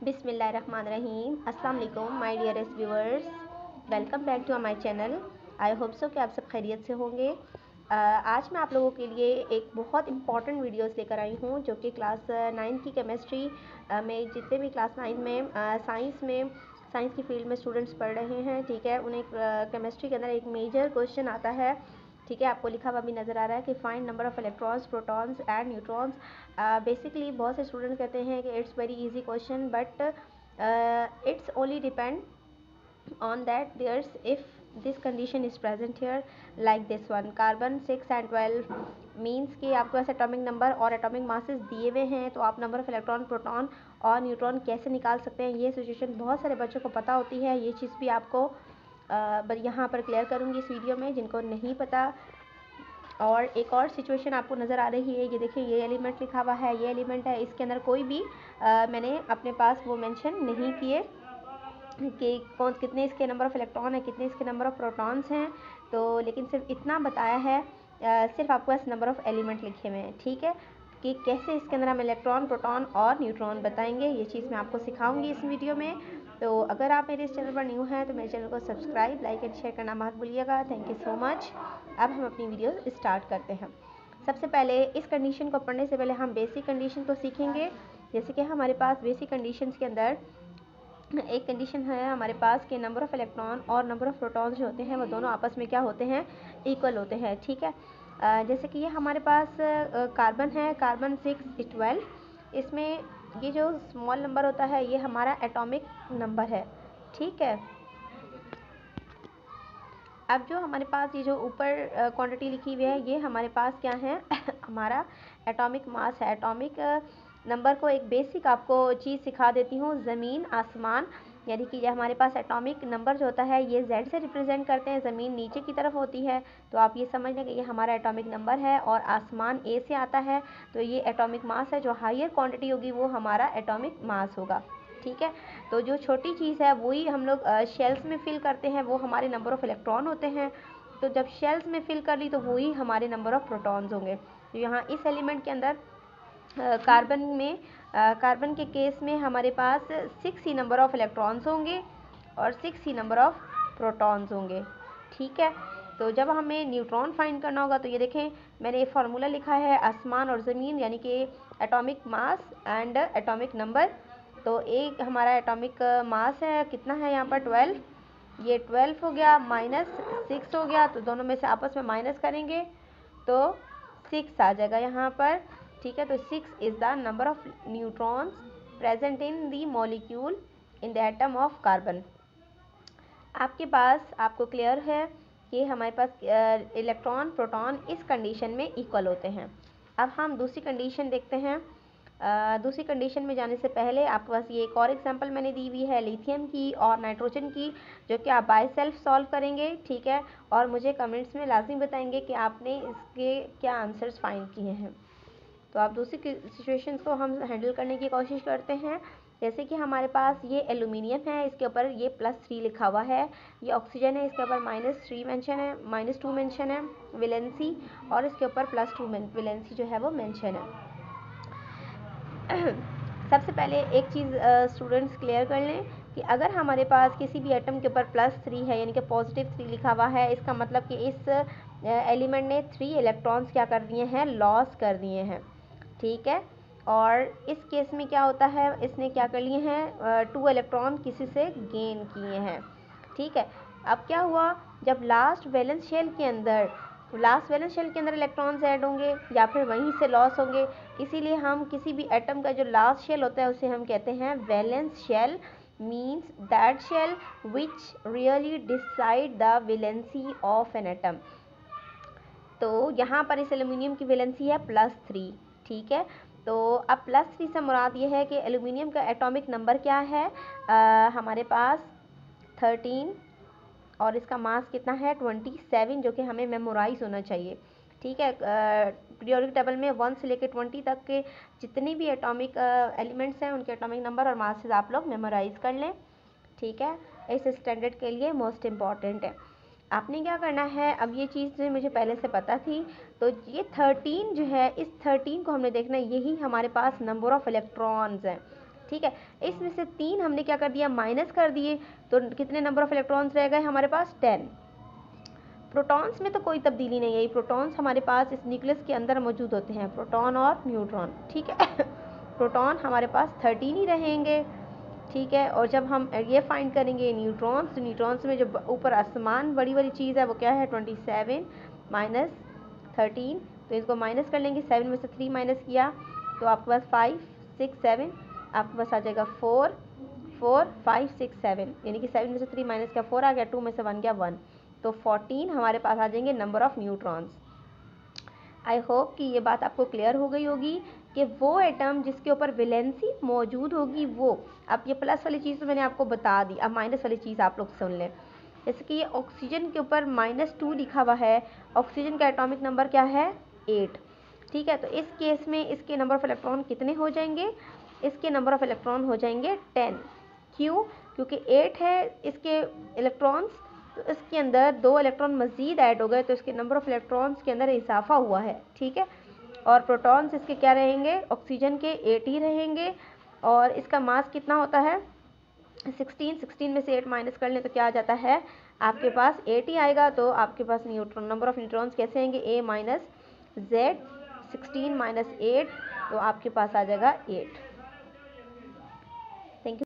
बिस्मिल्लाहिर्रहमानिर्रहीम। अस्सलाम वालेकुम my dearest viewers, welcome back to my channel. I hope so कि आप सब खैरियत से होंगे। आज मैं आप लोगों के लिए एक बहुत इंपॉर्टेंट वीडियोस लेकर आई हूँ जो कि क्लास 9 की केमिस्ट्री में जितने भी क्लास 9 में साइंस की फील्ड में स्टूडेंट्स पढ़ रहे हैं, ठीक है, उन्हें केमिस्ट्री के अंदर एक मेजर क्वेश्चन आता है, ठीक है, आपको लिखा हुआ भी नज़र आ रहा है कि find number of electrons, protons and neutrons. Basically बहुत से स्टूडेंट्स कहते हैं कि it's very easy question, but it's only depend on that there's if this condition is present here like this one carbon 6 and 12 means कि आपके पास atomic number और atomic masses दिए हुए हैं, तो आप नंबर ऑफ इलेक्ट्रॉन, प्रोटॉन और neutron कैसे निकाल सकते हैं। ये सिचुएशन बहुत सारे बच्चों को पता होती है, ये चीज़ भी आपको यहाँ पर क्लियर करूँगी इस वीडियो में जिनको नहीं पता। और एक और सिचुएशन आपको नज़र आ रही है, ये देखिए, ये एलिमेंट लिखा हुआ है, ये एलिमेंट है, इसके अंदर कोई भी मैंने अपने पास वो मेंशन नहीं किए कि कौन कितने इसके नंबर ऑफ़ इलेक्ट्रॉन है, कितने इसके नंबर ऑफ़ प्रोटॉन्स हैं, तो लेकिन सिर्फ इतना बताया है, सिर्फ आपको पास नंबर ऑफ़ एलिमेंट लिखे हुए हैं, ठीक है, कि कैसे इसके अंदर हम इलेक्ट्रॉन, प्रोटॉन और न्यूट्रॉन बताएंगे। ये चीज़ मैं आपको सिखाऊंगी इस वीडियो में। तो अगर आप मेरे इस चैनल पर न्यू हैं तो मेरे चैनल को सब्सक्राइब, लाइक एंड शेयर करना मत भूलिएगा। Thank you so much. अब हम अपनी वीडियो स्टार्ट करते हैं। सबसे पहले इस कंडीशन को पढ़ने से पहले हम बेसिक कंडीशन को सीखेंगे। जैसे कि हमारे पास बेसिक कंडीशंस के अंदर एक कंडीशन है हमारे पास कि नंबर ऑफ़ इलेक्ट्रॉन और नंबर ऑफ़ प्रोटॉन्स जो होते हैं वो दोनों आपस में क्या होते हैं, इक्वल होते हैं, ठीक है। जैसे कि ये हमारे पास कार्बन है, कार्बन 6 12, इसमें ये जो स्मॉल नंबर होता है ये हमारा एटॉमिक नंबर है, ठीक है। अब जो हमारे पास ये जो ऊपर क्वांटिटी लिखी हुई है ये हमारे पास क्या है हमारा एटॉमिक मास है। एटॉमिक नंबर को एक बेसिक आपको चीज़ सिखा देती हूँ, ज़मीन आसमान, यानी कि ये हमारे पास एटॉमिक नंबर जो होता है ये Z से रिप्रेजेंट करते हैं, ज़मीन नीचे की तरफ होती है, तो आप ये समझ लें कि ये हमारा एटॉमिक नंबर है, और आसमान A से आता है, तो ये एटॉमिक मास है। जो हायर क्वांटिटी होगी वो हमारा एटॉमिक मास होगा, ठीक है। तो जो छोटी चीज़ है वही हम लोग शेल्स में फिल करते हैं, वो हमारे नंबर ऑफ़ इलेक्ट्रॉन होते हैं। तो जब शेल्स में फिल कर ली तो वही हमारे नंबर ऑफ़ प्रोटॉन्स होंगे। तो यहाँ इस एलिमेंट के अंदर कार्बन के केस में हमारे पास 6 ही नंबर ऑफ़ इलेक्ट्रॉन्स होंगे और 6 ही नंबर ऑफ़ प्रोटॉन्स होंगे, ठीक है। तो जब हमें न्यूट्रॉन फाइंड करना होगा तो ये देखें, मैंने ये फार्मूला लिखा है, आसमान और ज़मीन, यानी कि atomic mass and atomic number. तो एक हमारा एटॉमिक मास है, कितना है यहाँ पर 12, ये 12 हो गया, -6 हो गया, तो दोनों में से आपस में माइनस करेंगे तो 6 आ जाएगा यहाँ पर, ठीक है। तो 6 is the number of neutrons present in the molecule in the atom of carbon. आपके पास, आपको क्लियर है कि हमारे पास इलेक्ट्रॉन, प्रोटॉन इस कंडीशन में इक्वल होते हैं। अब हम दूसरी कंडीशन देखते हैं। दूसरी कंडीशन में जाने से पहले आपके पास ये एक और एग्जांपल मैंने दी हुई है लिथियम की और नाइट्रोजन की, जो कि आप बाय सेल्फ सॉल्व करेंगे, ठीक है, और मुझे कमेंट्स में लाजमी बताएंगे कि आपने इसके क्या आंसर्स फाइंड किए हैं। तो आप दूसरी सिचुएशंस को हम हैंडल करने की कोशिश करते हैं। जैसे कि हमारे पास ये एल्यूमिनियम है, इसके ऊपर ये +3 लिखा हुआ है, ये ऑक्सीजन है, इसके ऊपर -3 मेंशन है, -2 मेंशन है वैलेंसी, और इसके ऊपर +2 वैलेंसी जो है वो मेंशन है। सबसे पहले एक चीज़ स्टूडेंट्स क्लियर कर लें कि अगर हमारे पास किसी भी एटम के ऊपर +3 है, यानी कि +3 लिखा हुआ है, इसका मतलब कि इस एलिमेंट ने 3 इलेक्ट्रॉन्स क्या कर दिए हैं, लॉस कर दिए हैं, ठीक है। और इस केस में क्या होता है, इसने क्या कर लिए हैं, 2 इलेक्ट्रॉन किसी से गेन किए हैं, ठीक है। अब क्या हुआ, जब लास्ट वैलेंस शेल के अंदर इलेक्ट्रॉन्स ऐड होंगे या फिर वहीं से लॉस होंगे, इसीलिए हम किसी भी एटम का जो लास्ट शेल होता है उसे हम कहते हैं valence shell, means that shell which really decide the valency of an atom. तो यहाँ पर इस एल्यूमिनियम की वैलेंसी है +3, ठीक है। तो अब +3 से मुराद ये है कि एल्यूमिनियम का एटॉमिक नंबर क्या है, हमारे पास 13, और इसका मास कितना है 27, जो कि हमें मेमोराइज होना चाहिए, ठीक है। पीरियोडिक टेबल में 1 से लेकर 20 तक के जितने भी एटॉमिक एलिमेंट्स हैं उनके एटॉमिक नंबर और मासेस आप लोग मेमोराइज कर लें, ठीक है। इस स्टैंडर्ड के लिए मोस्ट इम्पॉर्टेंट है। आपने क्या करना है, अब ये चीज़ मुझे पहले से पता थी, तो ये 13 जो है, इस 13 को हमने देखना है, यही हमारे पास नंबर ऑफ़ इलेक्ट्रॉन्स हैं, ठीक है। इसमें से 3 हमने क्या कर दिया, माइनस कर दिए, तो कितने नंबर ऑफ इलेक्ट्रॉन्स रह गए हमारे पास, 10। प्रोटॉन्स में तो कोई तब्दीली नहीं है, प्रोटॉन्स हमारे पास इस न्यूक्लियस के अंदर मौजूद होते हैं, प्रोटॉन और न्यूट्रॉन, ठीक है। प्रोटॉन हमारे पास 13 ही रहेंगे, ठीक है। और जब हम ये फाइंड करेंगे न्यूट्रॉन्स, तो न्यूट्रॉन्स में जो ऊपर आसमान बड़ी वाली चीज़ है वो क्या है, 27 माइनस 13, तो इसको माइनस कर लेंगे, 7 में से 3 माइनस किया तो आपके पास 5 6 7, आपके पास आ जाएगा 4 4 5 6 7, यानी कि 7 में से 3 माइनस किया 4 आ गया, 2 में से 1 गया 1, तो 14 हमारे पास आ जाएंगे number of neutrons. I hope कि ये बात आपको क्लियर हो गई होगी कि वो एटम जिसके ऊपर वैलेंसी मौजूद होगी वो, अब ये प्लस वाली चीज़ तो मैंने आपको बता दी, अब माइनस वाली चीज़ आप लोग सुन लें। जैसे कि ये ऑक्सीजन के ऊपर -2 लिखा हुआ है, ऑक्सीजन का एटॉमिक नंबर क्या है, 8, ठीक है। तो इस केस में इसके नंबर ऑफ इलेक्ट्रॉन कितने हो जाएंगे, इसके नंबर ऑफ इलेक्ट्रॉन हो जाएंगे 10। क्यों, क्योंकि 8 है इसके इलेक्ट्रॉन्स, तो इसके अंदर 2 इलेक्ट्रॉन मज़ीद ऐड हो गए, तो इसके नंबर ऑफ इलेक्ट्रॉन्स के अंदर इजाफा हुआ है, ठीक है। और प्रोटॉन्स इसके क्या रहेंगे, ऑक्सीजन के 8 ही रहेंगे, और इसका मास कितना होता है, 16 में से 8 माइनस कर लें तो क्या आ जाता है, आपके पास 8 ही आएगा। तो आपके पास न्यूट्रॉन, नंबर ऑफ न्यूट्रॉन्स कैसे आएंगे, A माइनस Z, 16 माइनस 8, तो आपके पास आ जाएगा 8। Thank you.